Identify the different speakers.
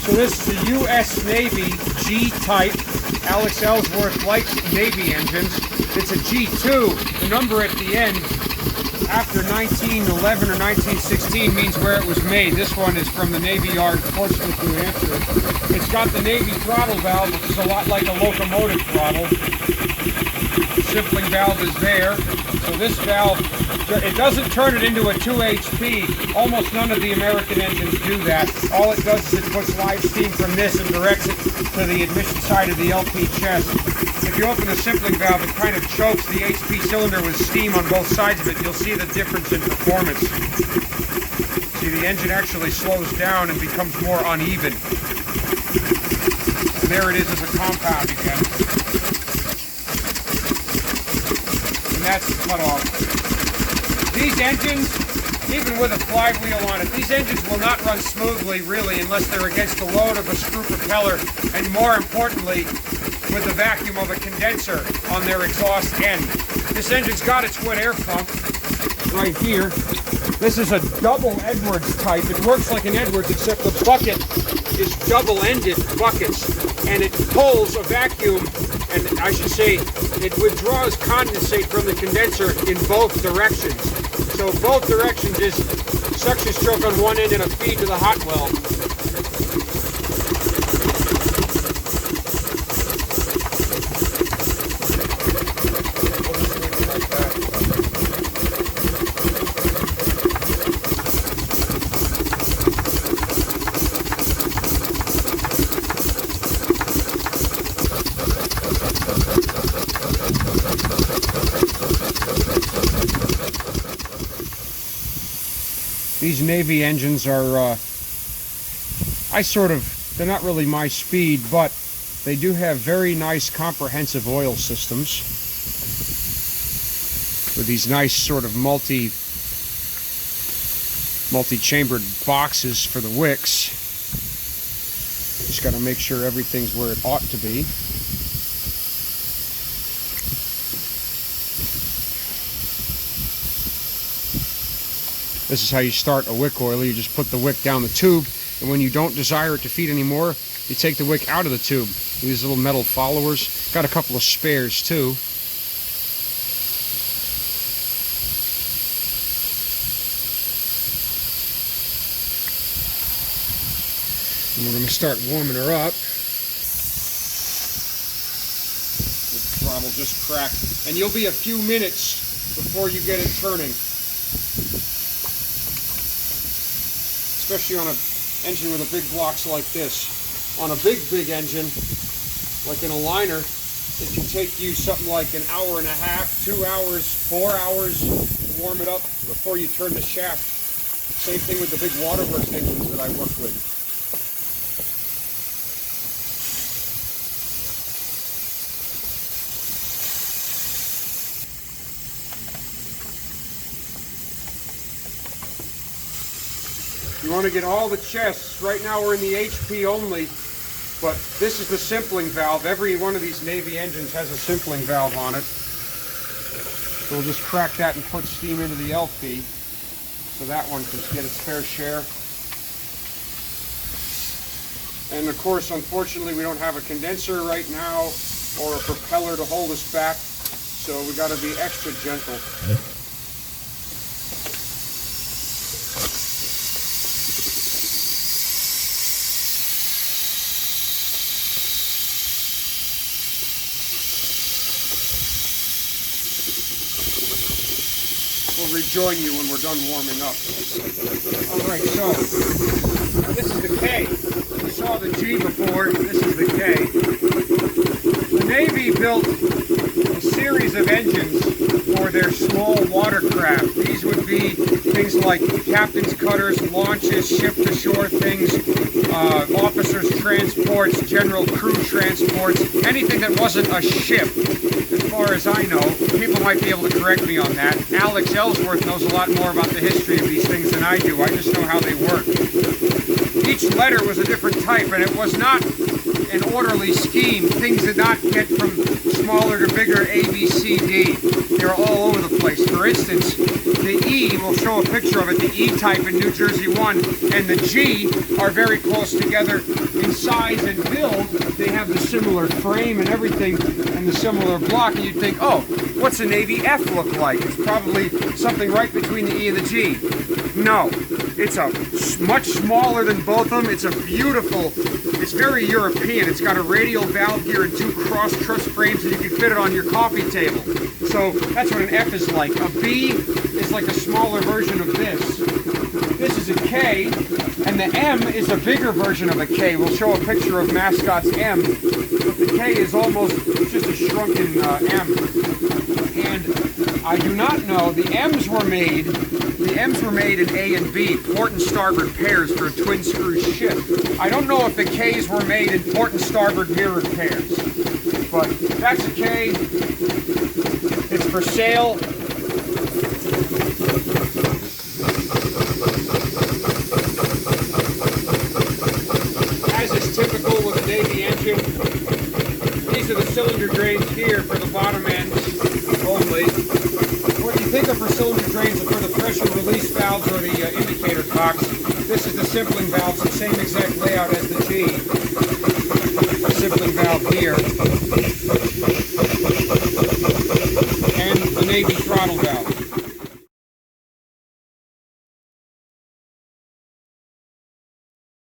Speaker 1: So this is a U.S. Navy G-type. Alex Ellsworth likes Navy engines. It's a G2. The number at the end after 1911 or 1916 means where it was made. This one is from the Navy Yard, Portsmouth, New Hampshire. It's got the Navy throttle valve, which is a lot like a locomotive throttle. The simpling valve is there. So this valve, it doesn't turn it into a 2 HP. Almost none of the American engines do that. All it does is it puts live steam from this and directs it to the admission side of the LP chest. If you open the simpling valve, it kind of chokes the HP cylinder with steam on both sides of it. You'll see the difference in performance. See, the engine actually slows down and becomes more uneven. And there it is as a compound again. And that's the cutoff. These engines, even with a flywheel on it, these engines will not run smoothly, really, unless they're against the load of a screw propeller, and more importantly, with the vacuum of a condenser on their exhaust end. This engine's got its wood air pump right here. This is a double Edwards type. It works like an Edwards, except the bucket is double-ended buckets, and it pulls a vacuum, and I should say, it withdraws condensate from the condenser in both directions. So both directions is suction stroke on one end and a feed to the hot well. These Navy engines are, they're not really my speed, but they do have very nice comprehensive oil systems with these nice sort of multi-chambered boxes for the wicks. Just got to make sure everything's where it ought to be. This is how you start a wick oiler. You just put the wick down the tube, and when you don't desire it to feed anymore, you take the wick out of the tube. These little metal followers. Got a couple of spares too. And we're going to start warming her up. The throttle just cracked. And you'll be a few minutes before you get it turning. Especially on an engine with a big blocks like this. On a big engine, like in a liner, it can take you something like an hour and a half, 2 hours, 4 hours to warm it up before you turn the shaft. Same thing with the big waterworks engines that I work with. You want to get all the chests. Right now we're in the HP only, but this is the simpling valve. Every one of these Navy engines has a simpling valve on it. So we'll just crack that and put steam into the LP so that one can get its fair share. And of course, unfortunately, we don't have a condenser right now or a propeller to hold us back, so we got to be extra gentle. We'll rejoin you when we're done warming up. Alright, so this is the K. We saw the G before, this is the K. The Navy built a series of engines for their small watercraft. These would be things like captain's cutters, launches, ship-to-shore things, officers' transports, general crew transports, anything that wasn't a ship. As far as I know, people might be able to correct me on that. Alex Ellsworth knows a lot more about the history of these things than I do. I just know how they work. Each letter was a different type, and it was not an orderly scheme. Things did not get from smaller to bigger A, B, C, D. They were all over the place. For instance, the E, we'll show a picture of it, the E-type in New Jersey 1 and the G are very close together in size and build. They have the similar frame and everything and the similar block, and you'd think, oh, what's a Navy F look like? It's probably something right between the E and the G. No, it's much smaller than both of them. It's a beautiful, it's very European. It's got a radial valve gear and 2 cross truss frames, and you can fit it on your coffee table. So that's what an F is like. A B is like a smaller version of this. This is a K, and the M is a bigger version of a K. We'll show a picture of Mascot's M, but the K is almost just a shrunken M. And I do not know, the M's were made in A and B, port and starboard pairs for a twin screw ship. I don't know if the K's were made in port and starboard mirrored pairs, but that's a K. It's for sale. As is typical with a Navy engine, these are the cylinder drains here for the bottom ends only. What you think of for cylinder drains are for the pressure release valves or the indicator cocks. This is the simpling valves, the same exact layout as the G. The simpling valve here.